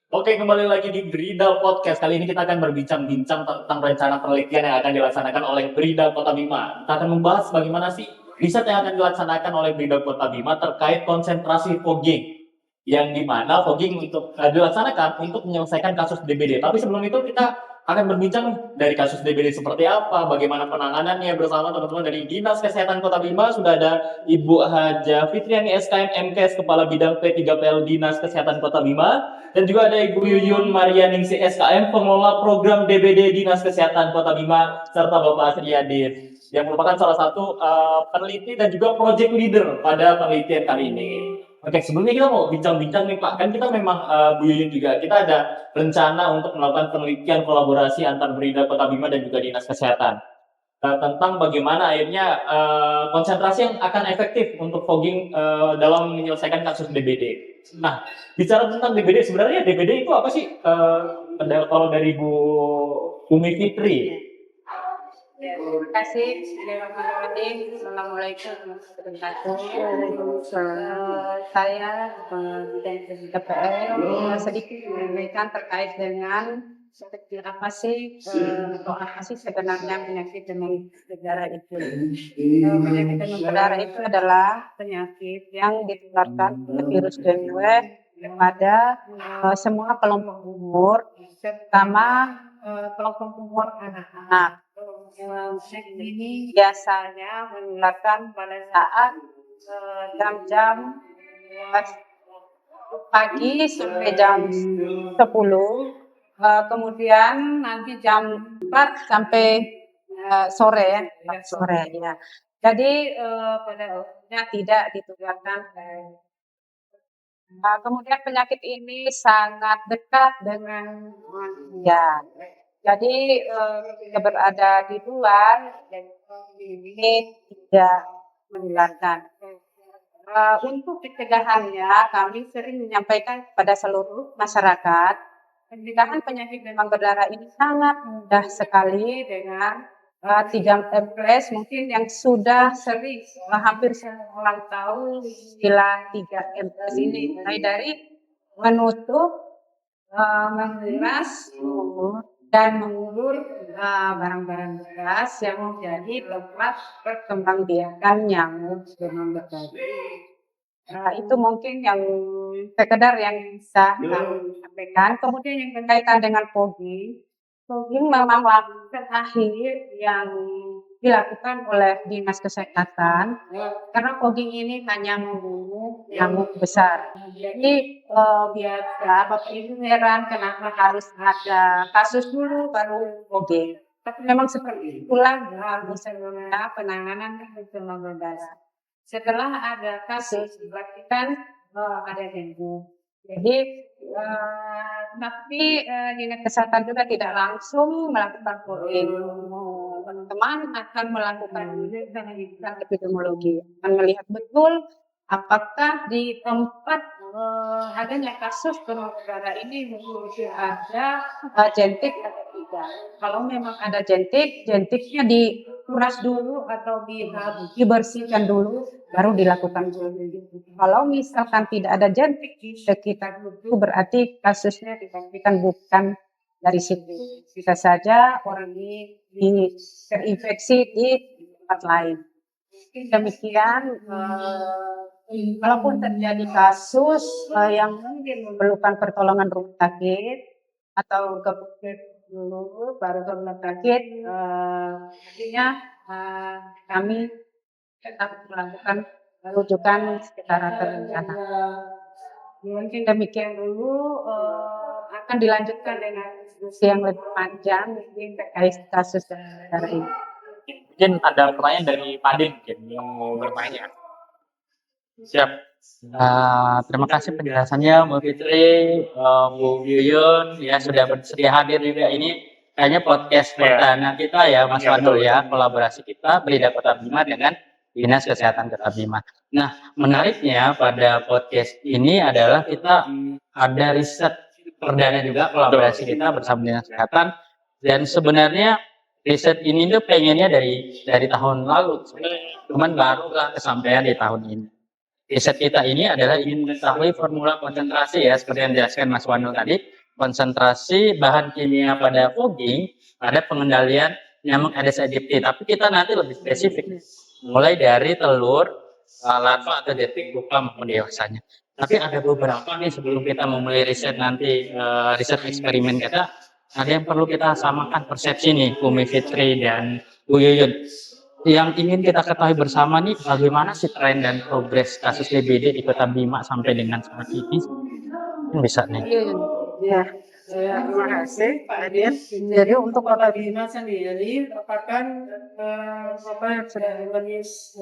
Oke, kembali lagi di Brida Podcast. Kali ini kita akan berbincang-bincang tentang rencana penelitian yang akan dilaksanakan oleh Brida Kota Bima. Kita akan membahas bagaimana sih riset yang akan dilaksanakan oleh Brida Kota Bima terkait konsentrasi fogging. Yang dimana fogging untuk dilaksanakan untuk menyelesaikan kasus DBD. Tapi sebelum itu kita akan berbincang dari kasus DBD seperti apa, bagaimana penanganannya bersama teman-teman dari Dinas Kesehatan Kota Bima. Sudah ada Ibu Haja Fitriani SKM MKes Kepala Bidang P3PL Dinas Kesehatan Kota Bima. Dan juga ada Ibu Yuyun Marianingsi SKM, pengelola program DBD Dinas Kesehatan Kota Bima, serta Bapak Asriyadin, yang merupakan salah satu peneliti dan juga project leader pada penelitian kali ini. Oke, sebelumnya kita mau bincang-bincang nih Pak, kan kita memang Bu Yuyun juga, kita ada rencana untuk melakukan penelitian kolaborasi antar Brida Kota Bima dan juga Dinas Kesehatan. Tentang bagaimana akhirnya konsentrasi yang akan efektif untuk fogging dalam menyelesaikan kasus DBD. Nah, bicara tentang DBD, sebenarnya DBD itu apa sih? Kalau dari Bu Umi Fitri? Terima kasih. Assalamualaikum warahmatullahi wabarakatuh. Saya dari TPL sedikit menyampaikan terkait dengan apa sih atau apa sih sebenarnya penyakit demam berdarah itu. Penyakit demam berdarah itu adalah penyakit yang ditularkan oleh virus dengue kepada semua kelompok umur, terutama kelompok umur anak-anak. Penyakit ini biasanya menularkan pada saat jam-jam pagi sampai jam 10, kemudian nanti jam 4 sampai sore ya. Jadi pada umumnya tidak ditularkan. Kemudian penyakit ini sangat dekat dengan manusia. Jadi ketika berada di luar dan ini tidak menularkan. Untuk pencegahannya, kami sering menyampaikan kepada seluruh masyarakat, pencegahan penyakit demam berdarah ini sangat mudah sekali dengan 3M+, mungkin yang sudah sering hampir ulang tahun istilah 3M+ ini, mulai dari menutup, menguras, dan mengulur barang-barang bekas yang menjadi tempat perkembangbiakan nyamuk demam berdarah. Itu mungkin yang sekedar yang bisa kami sampaikan. Kemudian yang berkaitan dengan fogging memang langkah terakhir yang dilakukan oleh Dinas Kesehatan, karena fogging ini hanya membunuh nyamuk besar. Jadi biasa Bapak Ibu heran kenapa harus ada kasus dulu baru fogging. Tapi memang seperti itulah misalnya penanganan demam berdarah. Setelah ada kasus berarti kan ada dengue. Jadi tapi Dinas Kesehatan juga tidak langsung melakukan fogging. Teman-teman akan melakukan penelitian epidemiologi, akan melihat betul apakah di tempat adanya kasus demam berdarah ini ada jentik atau tidak. Kalau memang ada jentiknya dikuras dulu atau dibersihkan dulu, baru dilakukan fogging. Kalau misalkan tidak ada jentik di sekitar itu, berarti kasusnya dipastikan bukan dari situ. Bisa saja orang ini terinfeksi di tempat lain. Demikian, walaupun terjadi kasus yang mungkin memerlukan pertolongan rumah sakit atau ke dulu baru ke rumah sakit, artinya kami tetap melakukan rujukan secara terencana. Mungkin demikian dulu, akan dilanjutkan dengan diskusi yang lebih panjang mungkin terkait kasus darah ini. Mungkin ada pertanyaan dari Pak Din mungkin yang mau bertanya. Siap. Terima kasih penjelasannya Bu Fitri, Bu Yuyun ya sudah bersedia hadir juga ini. Kayaknya podcast perdana kita ya Mas Wadul ya, kolaborasi kita Brida Kota Bima dengan Dinas Kesehatan Kota Bima. Nah, menariknya pada podcast ini adalah kita ada riset perdana juga kolaborasi kita bersama Dinas Kesehatan, dan sebenarnya riset ini tuh pengennya dari tahun lalu, cuman barulah kesampaian di tahun ini. Riset kita ini adalah ingin mengetahui formula konsentrasi ya, seperti yang dijelaskan Mas Wano tadi, konsentrasi bahan kimia pada fogging, ada pengendalian nyamuk Aedes aegypti. Tapi kita nanti lebih spesifik, mulai dari telur, larva atau detik pupa maupun dewasanya. Tapi ada beberapa nih sebelum kita memulai riset nanti, riset eksperimen kita, ada yang perlu kita samakan persepsi nih, Umi Fitri dan Bu Yuyun. Yang ingin kita ketahui bersama nih, bagaimana sih tren dan progres kasus DBD di Kota Bima sampai dengan saat ini? Bisa nih. Ya, terima kasih Pak Adit. Jadi untuk Kota Bima sendiri merupakan kota yang sudah endemis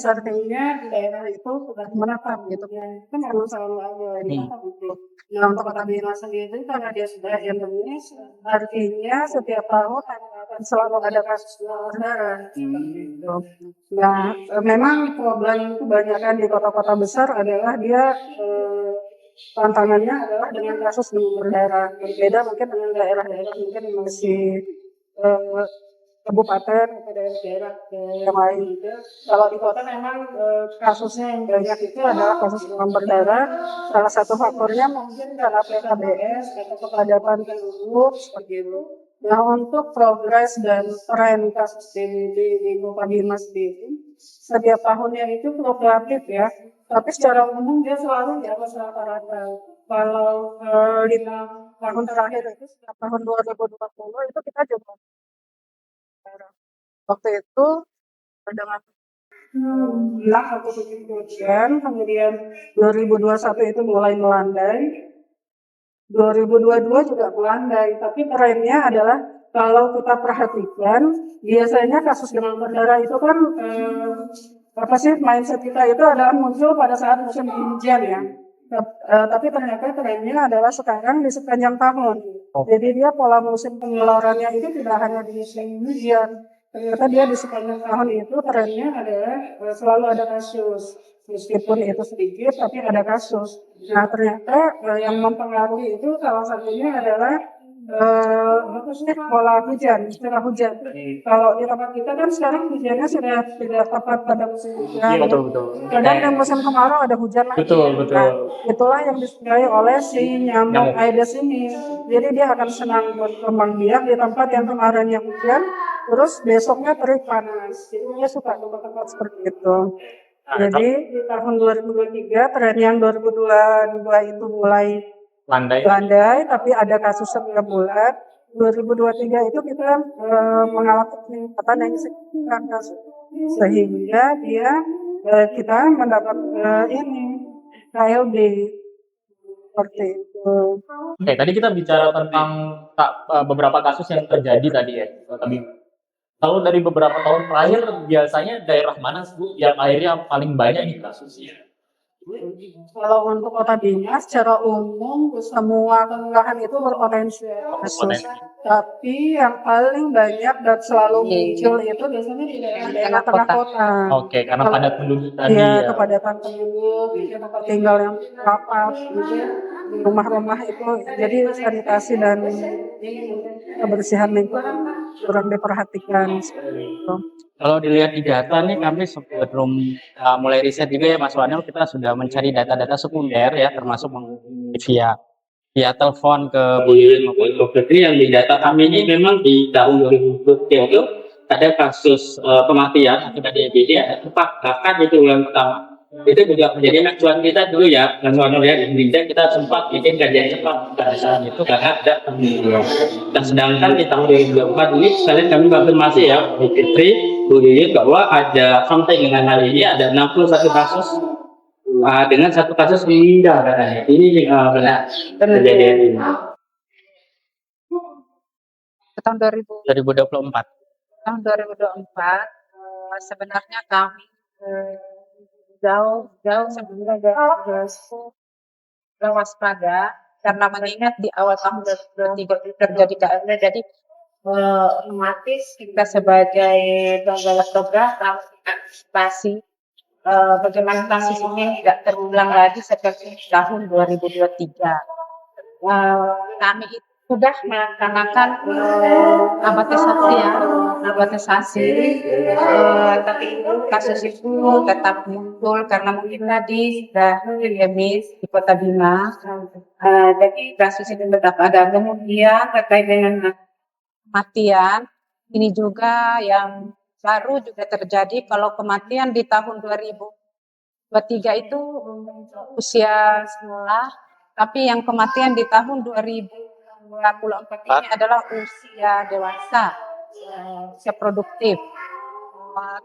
artinya di daerah itu sudah menetap gitu kan. Kan memang selalu ada gitu. Nah untuk Kota Bima sendiri karena dia sudah endemis, artinya setiap tahun akan selalu ada kasus berdarah. Gitu. Nah, memang problem kebanyakan di kota-kota besar adalah dia tantangannya adalah dengan kasus demam berdarah. Berbeda mungkin dengan daerah-daerah mungkin yang masih kabupaten atau daerah-daerah yang lain. Kalau di kota memang kasusnya yang banyak itu adalah kasus demam berdarah. Salah satu faktornya mungkin karena PKBS atau kepadatan penduduk seperti itu. Nah untuk progres dan tren kasus DBD di Kota Bima sendiri, setiap tahunnya itu fluktuatif ya. Tapi secara umum dia selalu di atas rata-rata. Kalau 5 tahun terakhir itu sejak tahun 2020 itu kita coba waktu itu dengan 6 atau 7%, kemudian 2021 itu mulai melandai, 2022 juga melandai, tapi trennya adalah kalau kita perhatikan biasanya kasus demam berdarah itu kan mindset kita itu adalah muncul pada saat musim hujan ya. Tapi ternyata trennya adalah sekarang di sepanjang tahun. Jadi dia pola musim penularannya itu tidak hanya di musim hujan. Ternyata dia di sepanjang tahun itu trennya adalah selalu ada kasus. Meskipun itu sedikit, tapi ada kasus. Nah ternyata yang mempengaruhi itu salah satunya adalah pola hujan, curah hujan. Kalau di tempat kita kan sekarang hujannya sudah tidak tepat pada musim hujan. Iya betul. Kadang di musim kemarau ada hujan lagi. Betul. Nah, itulah yang disukai oleh si nyamuk Aedes ini. Jadi dia akan senang berkembang biak di tempat yang kemarinnya hujan, terus besoknya terik panas. Jadi dia suka tempat-tempat seperti itu. Jadi di tahun 2023, tren yang 2022 itu mulai landai, tapi ada kasus setiap bulan. 2023 itu kita mengalami peningkatan yang signifikan kasus, sehingga dia kita mendapat ini KLB seperti itu. Oke, tadi kita bicara tentang beberapa kasus yang terjadi tadi ya. Tapi kalau dari beberapa tahun terakhir biasanya daerah mana Bu yang akhirnya paling banyak nih kasusnya? Kalau untuk Kota Bima secara umum semua kelurahan itu berpotensi kasus. Tapi yang paling banyak dan selalu muncul itu biasanya di daerah tengah kota. Oke, karena padat penduduk tadi Iya, ya. kepadatan penduduk, tempat tinggal yang rapat, gitu ya. Rumah-rumah itu jadi sanitasi dan kebersihan lingkungan kurang diperhatikan seperti itu. Kalau dilihat di data nih, kami sebelum mulai riset juga ya Mas Wanel, kita sudah mencari data-data sekunder ya, termasuk via telepon ke Bu Yuyun maupun Bu Fitri. Yang di data kami ini memang di tahun 2020 itu ada kasus kematian akibat DBD ada 4, bahkan itu bulan pertama. Itu juga menjadi acuan kita dulu ya, Mas Wanel ya, di Indonesia kita sempat bikin kajian cepat pada saat itu karena ada penelitian. Dan sedangkan di tahun 2024 ini, sekalian kami konfirmasi ya, Bu Fitri, Bu Yuyun, bahwa ada sampai dengan hari ini ada 61 kasus dengan 1 kasus meninggal katanya. Ini benar kejadian ini. Tahun 2024. Tahun 2024 sebenarnya kami jauh sebenarnya waspada karena mengingat di awal tahun 2023 terjadi KLB, jadi otomatis kita sebagai pengelola program antisipasi bagaimana kasus ini tidak terulang lagi seperti tahun 2023. Kami itu sudah melaksanakan abatisasi ya, abatisasi. Tapi kasus itu tetap muncul karena mungkin tadi sudah endemis di Kota Bima. Jadi kasus itu tetap ada. Kemudian terkait dengan kematian, ini juga yang baru juga terjadi. Kalau kematian di tahun 2023 itu usia sekolah, tapi yang kematian di tahun 2024 ini adalah usia dewasa, usia produktif.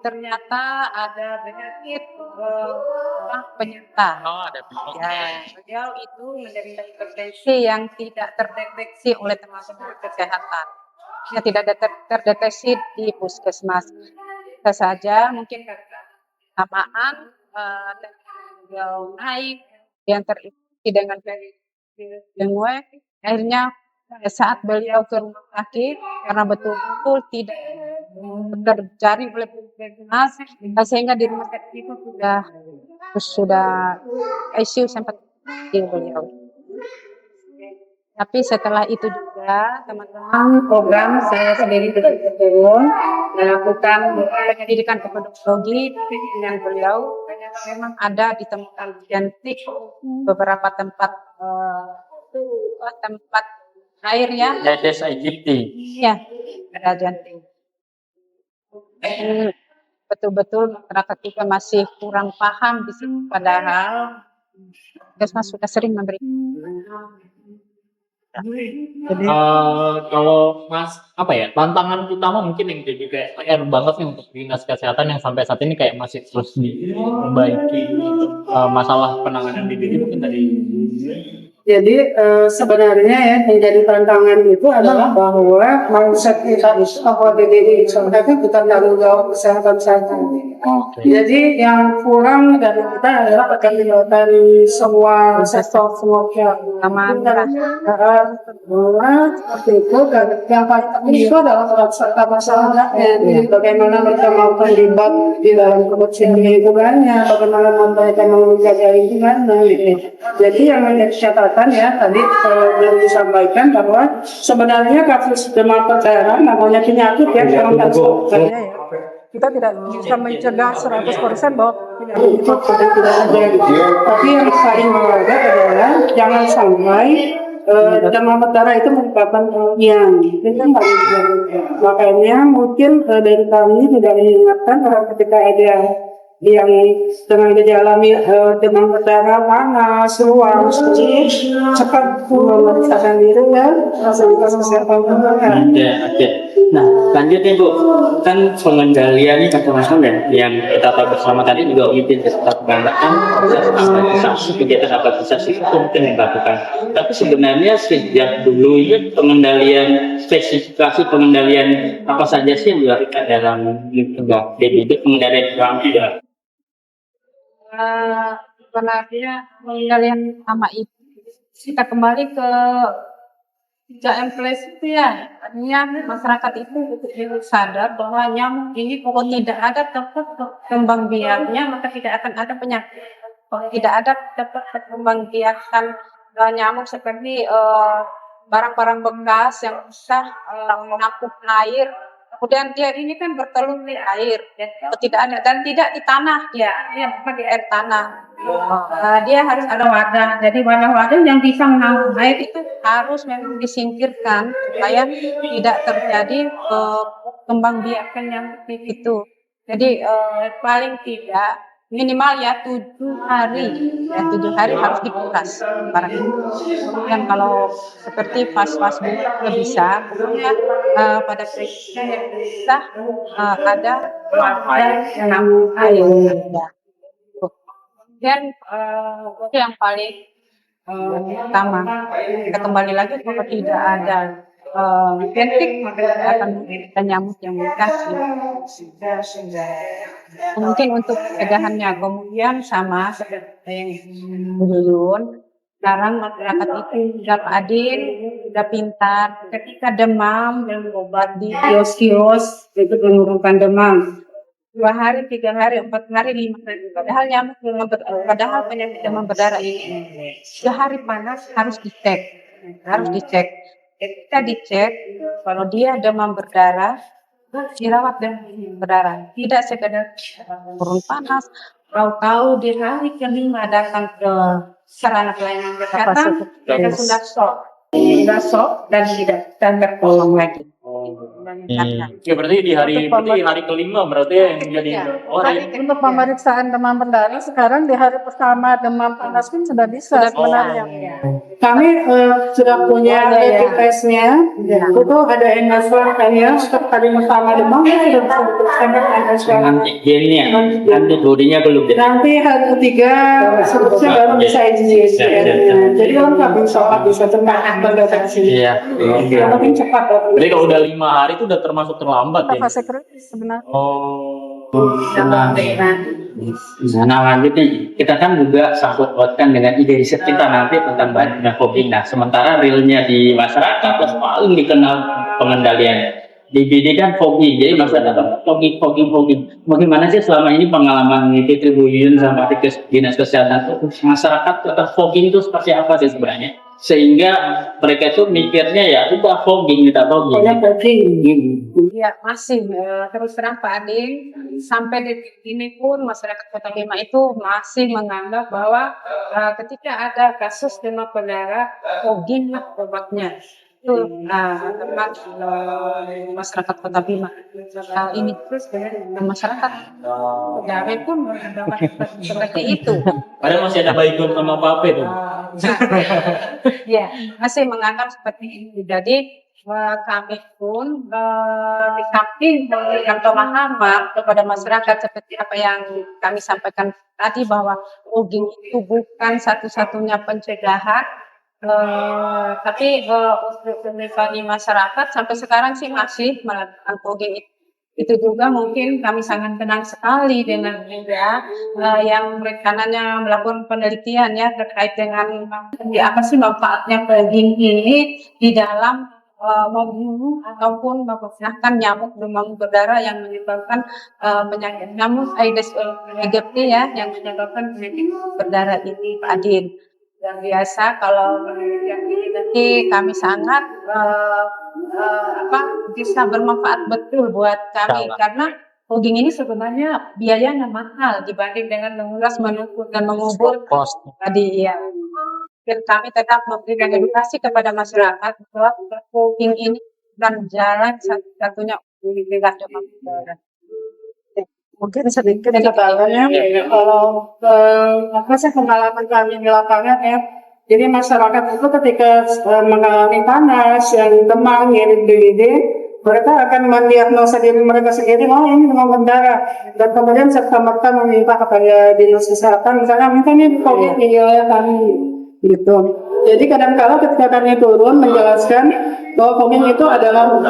Ternyata ada penyakit penyerta. Oh, ada Ya, beliau itu menderita hipertensi yang tidak terdeteksi oleh teman-teman kesehatan. Ya, tidak terdeteksi di puskesmas. Bisa saja mungkin karena samaan dan beliau naik yang terinfeksi dengan virus dengue, akhirnya pada saat beliau ke rumah sakit karena betul-betul tidak terjadi oleh puskesmas, sehingga di rumah sakit itu sudah ICU sempat di beliau. Tapi setelah itu juga teman-teman program saya sendiri turun melakukan pendidikan epidemiologi dengan beliau. Memang ada ditemukan jentik beberapa tempat tempat air ya. Aedes aegypti. Iya, ada jentik. Betul-betul masyarakat kita masih kurang paham di sini, padahal Puskesmas sudah sering memberi. Jadi kalau Mas apa ya, tantangan utama mungkin yang jadi kayak PR banget nih untuk dinas kesehatan yang sampai saat ini kayak masih terus diperbaiki masalah penanganan DBD mungkin dari. Jadi sebenarnya ya yang jadi tantangan itu adalah bahwa mindset kita itu bahwa DBD sebenarnya bukan tanggung jawab kesehatan saja. Jadi yang kurang dari kita adalah keterlibatan semua sektor, semua pihak. Seperti itu, dan yang paling penting itu adalah peran serta masyarakatnya. Jadi bagaimana mereka mau terlibat di dalam kebersihan lingkungannya, bagaimana mereka mau menjaga lingkungannya. Gitu. Jadi yang menjadi catatan ya tadi belum disampaikan bahwa sebenarnya kasus demam berdarah namanya penyakit ya yang kita tidak bisa mencegah 100% bahwa penyakit itu tidak ada. Tapi yang paling menjaga adalah jangan sampai demam berdarah itu menyebabkan kematian. Itu yang paling penting. Makanya mungkin dari kami tidak mengingatkan ketika ada yang dengan gejala demam berdarah, panas, ruang, cepat memeriksakan diri dan fasilitas kesehatan terdekat. Oke. Nah, lanjutnya Bu, kan pengendalian kekerasan yang kita tahu bersama tadi juga mungkin tetap menggunakan proses apatisasi, kegiatan apatisasi itu mungkin dilakukan. Tapi sebenarnya sejak dulu ini pengendalian, spesifikasi pengendalian apa saja sih yang dilakukan dalam DBD, pengendalian juga. Sebenarnya pengendalian hama itu kita kembali ke 3M itu ya, artinya masyarakat itu sadar bahwa nyamuk ini kalau tidak ada tempat kembang biaknya maka tidak akan ada penyakit. Kalau tidak ada tempat kembang biakan nyamuk seperti barang-barang bekas yang bisa menampung air. Kemudian dia ini kan bertelur di air, tidak ada dan tidak di tanah, ya bukan di air tanah. Dia harus ada wadah. Jadi wadah-wadah yang bisa menampung air itu harus memang disingkirkan supaya tidak terjadi kembang biakan yang itu. Jadi paling tidak minimal ya 7 hari, ya 7 hari harus dikuras barang itu. Kemudian kalau seperti pas-pas bunga bisa, kemudian pada prinsipnya yang bisa ada yang air. Dan itu yang paling utama. Kita kembali lagi kalau tidak ada jentik maka akan ada nyamuk yang mutasi. Mungkin untuk pencegahannya kemudian sama seperti yang Yuyun, sekarang masyarakat itu sudah adil, sudah pintar. Ketika demam dan obat di kios-kios itu menurunkan demam. 2 hari, 3 hari, 4 hari, 5 hari. Padahal penyakit demam berdarah ini 3 hari panas harus dicek. Kita dicek kalau dia demam berdarah, dirawat demam berdarah. Tidak sekedar turun panas, tahu-tahu di hari kelima datang ke sarana pelayanan kesehatan, kita sudah shock dan tidak tertolong lagi. Ya berarti di hari kelima berarti ya yang jadi Untuk pemeriksaan demam berdarah sekarang di hari pertama demam panas pun sudah bisa sebenarnya. Kami sudah punya rapid testnya, itu ada NSW-nya untuk hari pertama demam sudah bisa diteruskan NSW. Antigennya, antibodinya belum. Nanti hari ketiga seterusnya baru bisa IgG. Jadi lengkap insya Allah bisa cepat terdeteksi. Iya. Yang penting cepat. Berarti kalau udah 5 hari itu udah termasuk terlambat ya? Fase kritis sebenarnya. Nah, lanjutnya kita kan juga sangkut pautkan dengan ide riset kita nanti tentang bahannya fogging. Nah, sementara realnya di masyarakat yang paling dikenal pengendalian DBD kan fogging. Jadi masyarakat fogging. Bagaimana sih selama ini pengalaman Fitri Bu Yuyun sama Dinas Kesehatan itu masyarakat tentang fogging itu seperti apa sih sebenarnya? Sehingga mereka itu mikirnya ya udah fogging. Ya masih terus terang Pak Adin, sampai detik ini pun masyarakat Kota Bima itu masih menganggap bahwa ketika ada kasus demam berdarah, fogging lah obatnya. Itu tempat masyarakat Kota Bima. Ini terus dengan masyarakat pegawai pun mendapat seperti itu. Padahal masih ada Baygon sama Pape tuh. Ya, masih menganggap seperti ini. Jadi kami pun di samping memberikan pemahaman kepada masyarakat seperti apa yang kami sampaikan tadi bahwa fogging itu bukan satu-satunya pencegahan, tapi untuk menemani masyarakat sampai sekarang sih masih melakukan fogging itu juga mungkin kami sangat tenang sekali dengan juga yang rencananya melakukan penelitian ya terkait dengan apa sih manfaatnya fogging ini di dalam membunuh ataupun memusnahkan nyamuk demam berdarah yang menyebabkan penyakit nyamuk Aedes aegypti ya yang menyebabkan penyakit berdarah ini Pak Adin. Yang biasa kalau yang ini nanti kami sangat bisa bermanfaat betul buat kami karena fogging ini sebenarnya biayanya mahal dibanding dengan menguras, menumpuk dan mengubur tadi ya. Dan kami tetap memberikan edukasi kepada masyarakat bahwa fogging ini dan jalan satu-satunya untuk mencegah demam berdarah. Mungkin sedikit tambahannya kalau pengalaman kami di lapangan ya. Jadi masyarakat itu ketika mengalami panas, yang demam, ngirit DBD, mereka akan mendiagnosa diri mereka sendiri, oh ini demam berdarah, dan kemudian serta-merta meminta kepada dinas kesehatan, misalnya minta nih fogging di wilayah kami, gitu. Jadi kadang-kala ketika kami turun menjelaskan bahwa fogging itu adalah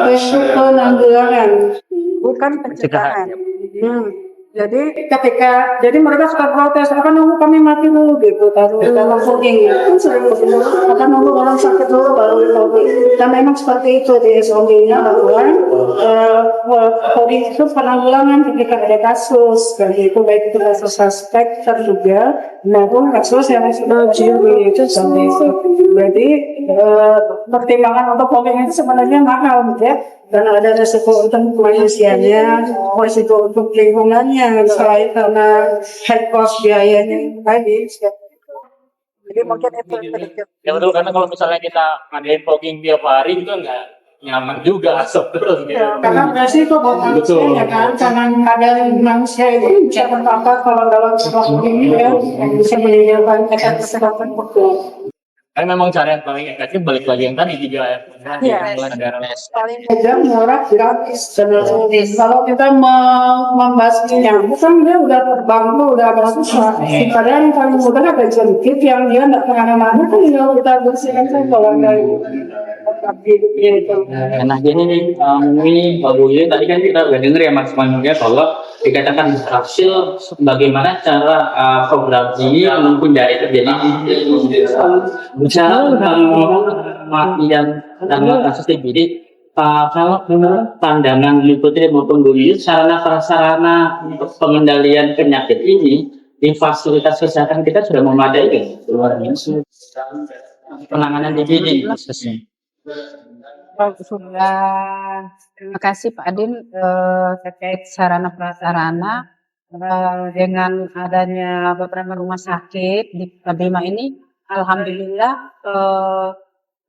penanggulangan, bukan pencegahan. Jadi mereka suka protes, akan nunggu kami mati dulu gitu, dalam fogging itu sering begitu, akan nunggu orang sakit dulu baru fogging. Dan memang seperti itu di SOG-nya bahwa fogging itu penanggulangan ketika ada kasus, dan itu baik itu kasus suspek terduga maupun kasus yang sudah itu seperti itu. Jadi pertimbangan untuk fogging itu sebenarnya mahal gitu ya. Karena ada resiko untuk manusianya, resiko untuk lingkungannya, selain karena head cost biayanya tadi. Jadi mungkin itu sedikit. Ya betul, karena kalau misalnya kita ngadain fogging tiap hari itu nggak nyaman juga asap terus gitu. Ya, karena resiko buat manusia kan, karena ada manusia itu bisa terpapar kalau dalam sebuah ini ya, bisa menyebabkan kesehatan betul. Tapi memang cara yang paling efektif balik lagi yang tadi 3M. Iya. Negara. Paling mudah, murah, gratis. Kalau kita membasminya, bukan dia udah terbang tuh, udah agak susah. Padahal yang paling mudah ada jengkit yang dia nggak kemana-mana, kan tinggal kita bersihkan saja kalau dari hidupnya itu. Nah gini nih, ini Pak Bu Yuyun tadi kan kita udah denger ya Mas Manuel kalau dikatakan berhasil bagaimana cara program ini menghindari terjadi bicara tentang kematian dalam kasus TBD. Kalau menurut pandangan Putri maupun Bu Yuyun, sarana-prasarana untuk pengendalian penyakit ini di fasilitas kesehatan kita sudah memadai kan? Penanganan TBD khususnya. sudah terima kasih Pak Adin terkait sarana prasarana dengan adanya beberapa rumah sakit di Kota Bima ini, alhamdulillah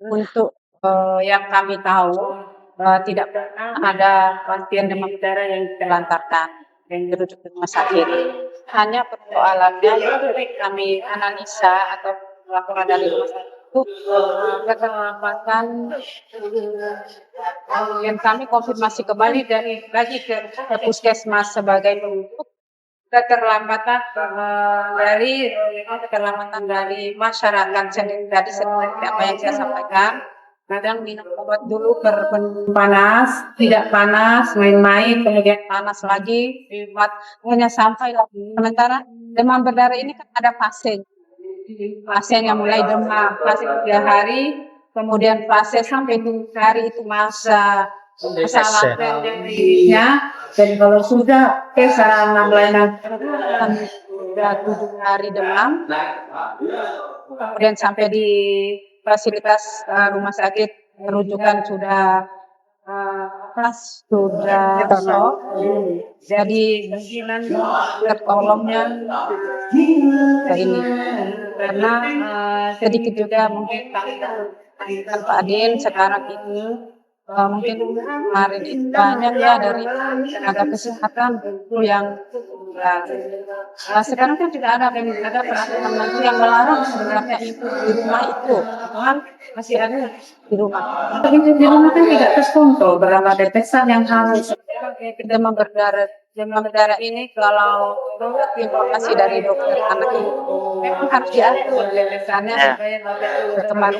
untuk yang kami tahu tidak pernah ada pasien demam berdarah yang ditelantarkan yang dirujuk ke rumah sakit. Hanya persoalannya kami analisa atau laporan dari rumah sakit itu keterlambatan yang kami konfirmasi kembali dari lagi ke puskesmas sebagai penutup keterlambatan dari masyarakat sendiri tadi seperti apa yang saya sampaikan. Kadang minum obat dulu panas, tidak panas, main-main, kemudian panas lagi, hanya sampai sementara demam berdarah ini kan ada fase. Fasenya mulai demam, fase 3 hari, kemudian fase sampai 7 hari itu masa latennya, dan kalau sudah sarana pelayanan sudah 7 hari demam, kemudian sampai di fasilitas rumah sakit rujukan sudah shock, jadi mungkinan tertolongnya ini karena sedikit juga mungkin Pak Adin sekarang ini mungkin kemarin itu banyak ya dari tenaga kesehatan yang sekarang kan tidak ada peraturan lagi yang melarang sebenarnya itu di rumah itu kan masih ada di rumah. Tapi di rumah kan tidak terkontrol berapa detesan yang harus demam berdarah ini kalau menurut informasi dari dokter anak itu memang harus diatur detesannya supaya tidak berkembang.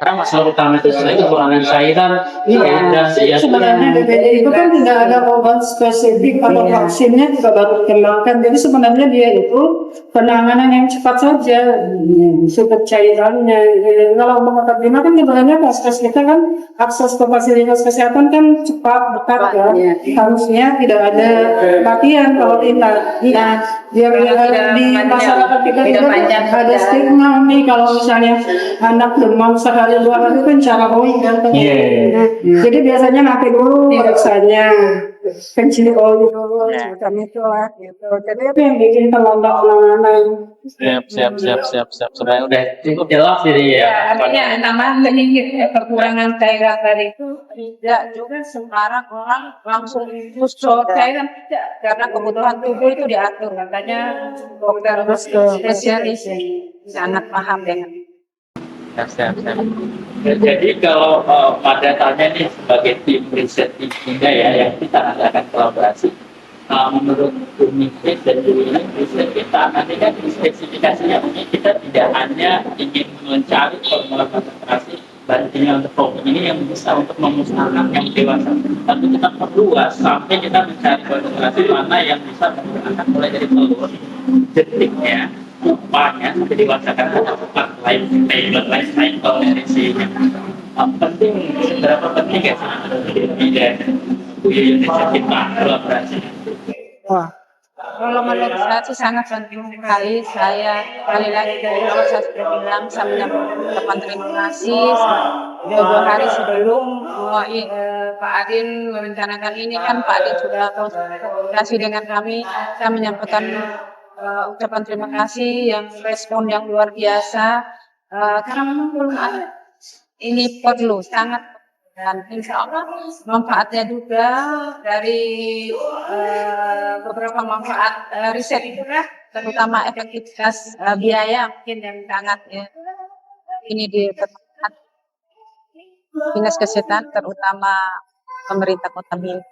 Karena masalah utama itu sebenarnya kekurangan cairan. Dan Sebenarnya DBD itu kan tidak ada obat spesifik atau vaksinnya juga baru dikembangkan. Jadi sebenarnya dia itu penanganan yang cepat saja, cukup cairannya. Kalau Kota Bima kan sebenarnya puskes kita kan akses ke fasilitas kesehatan kan cepat dekat ya. Harusnya tidak ada kematian kalau tidak. Nah, yang di masyarakat kita juga ada stigma nih kalau misalnya anak demam sehari 2 hari kan cara oli kan. Jadi biasanya nanti dulu periksanya kencing oli dulu semacam itulah gitu. Jadi itu yang bikin terlambat penanganan. Siap. Sebenarnya udah cukup jelas jadi ya. Artinya tambahan sedikit kekurangan cairan tadi itu tidak juga sembarang orang langsung muncul cairan tidak karena kebutuhan tubuh itu diatur makanya dokter spesialis sangat paham dengan Siap. Jadi kalau pada dasarnya nih sebagai tim riset Indah ya yang kita akan kolaborasi, menurut Unifit dan ini riset kita nanti kan spesifikasinya ini kita tidak hanya ingin mencari formula konsentrasi bahan untuk COVID ini yang bisa untuk memusnahkan yang dewasa, tapi kita perluas sampai kita mencari konsentrasi mana yang bisa menggunakan mulai dari telur, detiknya, upahnya sampai diwasakan ada 4 life cycle dari sini. Penting, seberapa penting ya sih dan Bu Yuyun riset kita kolaborasi? Wah, kalau menurut saya sih sangat penting sekali. Saya kali lagi dari awal saya sudah bilang saya menyampaikan terima kasih. 2 hari sebelum Pak Adin merencanakan ini kan Pak Adin sudah komunikasi dengan kami. Saya menyampaikan ucapan terima kasih yang respon yang luar biasa karena memang belum ada. Ini perlu sangat dan insya Allah manfaatnya juga dari beberapa manfaat riset itu terutama efektivitas biaya mungkin yang sangat ini diperlukan dinas kesehatan terutama pemerintah Kota Bima.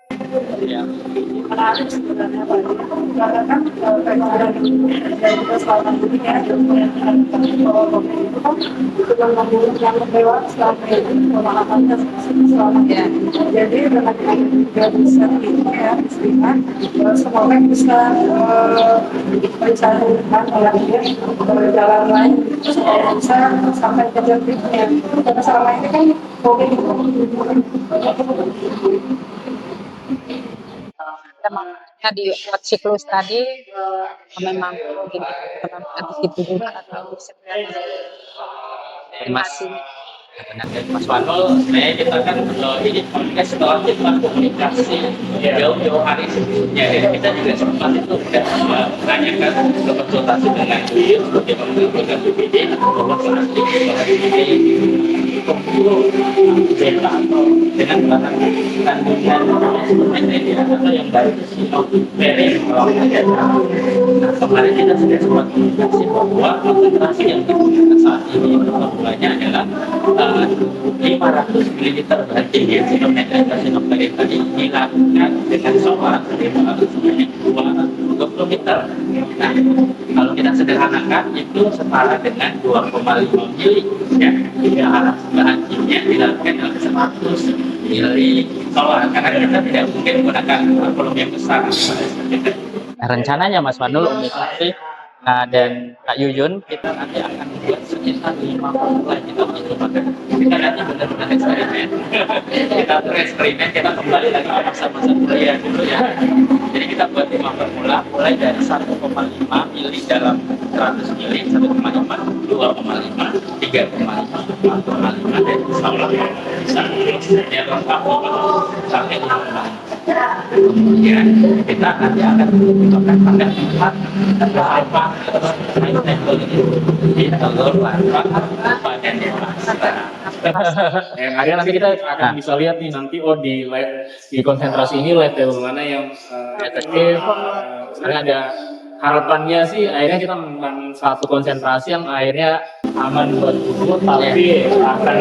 Jadi dengan bisa semoga bisa mencarikan olehnya jalan lain bisa sampai ke titiknya. Karena selama ini kan COVID itu Makanya di siklus tadi memang mungkin di situ juga atau sebenarnya masih Nah, dari Mas Wanul, sebenarnya kita kan ini podcast setelah kita komunikasi jauh-jauh hari sebelumnya, dan kita juga sempat itu sudah menanyakan konsultasi dengan beliau sebagai pengajar BPD bahwa saat ini pemburu beta atau dengan bahan kandungan media atau yang baru dari nah, kemarin kita sudah sempat komunikasi bahwa konsentrasi yang digunakan saat ini formulanya adalah 500 ml bahan tinggi sinomethylene tadi dilakukan dengan solar sebanyak 20 liter. Nah, kalau kita sederhanakan itu setara dengan 2,5 mili ya. Bahan kimia dilakukan dalam 100 mili solar karena kita tidak mungkin menggunakan volume yang besar. Nah, rencananya Mas Wanul, Umi Sati, dan Kak Yuyun, kita nanti akan membuat sekitar 5 formula kita mencobakan. Kita nanti benar-benar eksperimen. Kita bereksperimen, kita kembali lagi ke masa-masa kuliah dulu ya. Jadi kita buat 5 formula, mulai dari 1,5 mili dalam 100 mili, 1,5, 2,5, 3,5, 4,5, dan insya Allah bisa ya lengkap sampai 5. Kemudian kita nanti akan mencobakan pada 4 apa di telur larva dan dewasa. Yang ada nanti kita akan bisa lihat nih nanti di konsentrasi ini level mana yang efektif. Sebenarnya ada harapannya sih akhirnya kita menemukan satu konsentrasi yang akhirnya aman buat tubuh tapi akan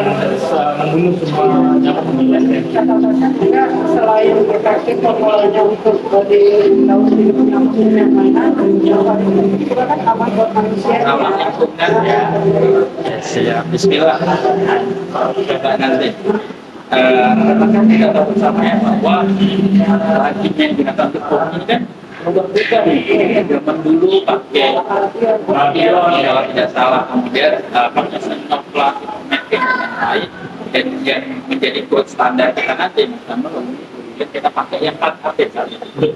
membunuh semua nyamuk di level. Catatannya juga selain efektif formulanya untuk di daun nyamuk yang mana, yang paling penting juga kan aman buat manusia. Aman lingkungan ya. Siap. Bismillah. Coba nanti. Kan kita tahu bersama ya bahwa lagi yang digunakan untuk ini kan berbeda nih. Zaman dulu pakai rapion kalau tidak salah, kemudian pakai senoplas metik dan lain, dan yang menjadi gold standar kita nanti namun kita pakai yang 4 kali ini.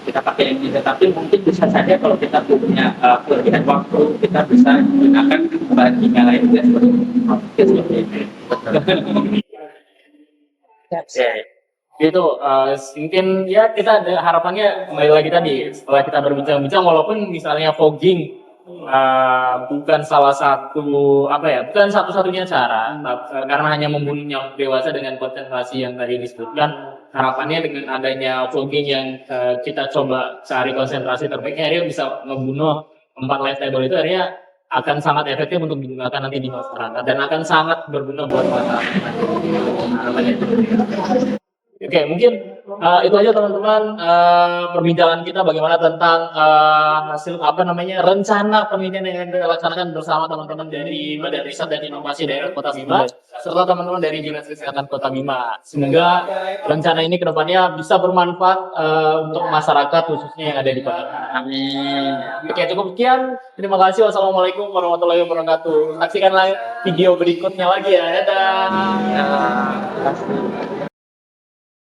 Kita pakai yang ini, tapi mungkin bisa saja kalau kita punya kelebihan waktu kita bisa menggunakan bahan kimia lain juga seperti ini. Itu mungkin ya kita ada harapannya kembali lagi tadi setelah kita berbincang-bincang walaupun misalnya fogging bukan salah satu bukan satu-satunya cara karena hanya membunuh nyamuk dewasa dengan konsentrasi yang tadi disebutkan. Harapannya dengan adanya fogging yang kita coba cari konsentrasi terbaik akhirnya bisa membunuh 4 life table itu akhirnya akan sangat efektif untuk digunakan nanti di masyarakat dan akan sangat berguna buat masyarakat. Oke, mungkin itu aja teman-teman perbincangan kita bagaimana tentang hasil rencana penelitian yang kita laksanakan bersama teman-teman dari Badan Riset dan Inovasi Daerah Kota Bima serta teman-teman dari Dinas Kesehatan Kota Bima. Semoga rencana ini kedepannya bisa bermanfaat untuk masyarakat khususnya yang ada di Kota Bima. Amin. Oke, cukup sekian. Terima kasih. Wassalamualaikum warahmatullahi wabarakatuh. Saksikan video berikutnya lagi ya. Dadah.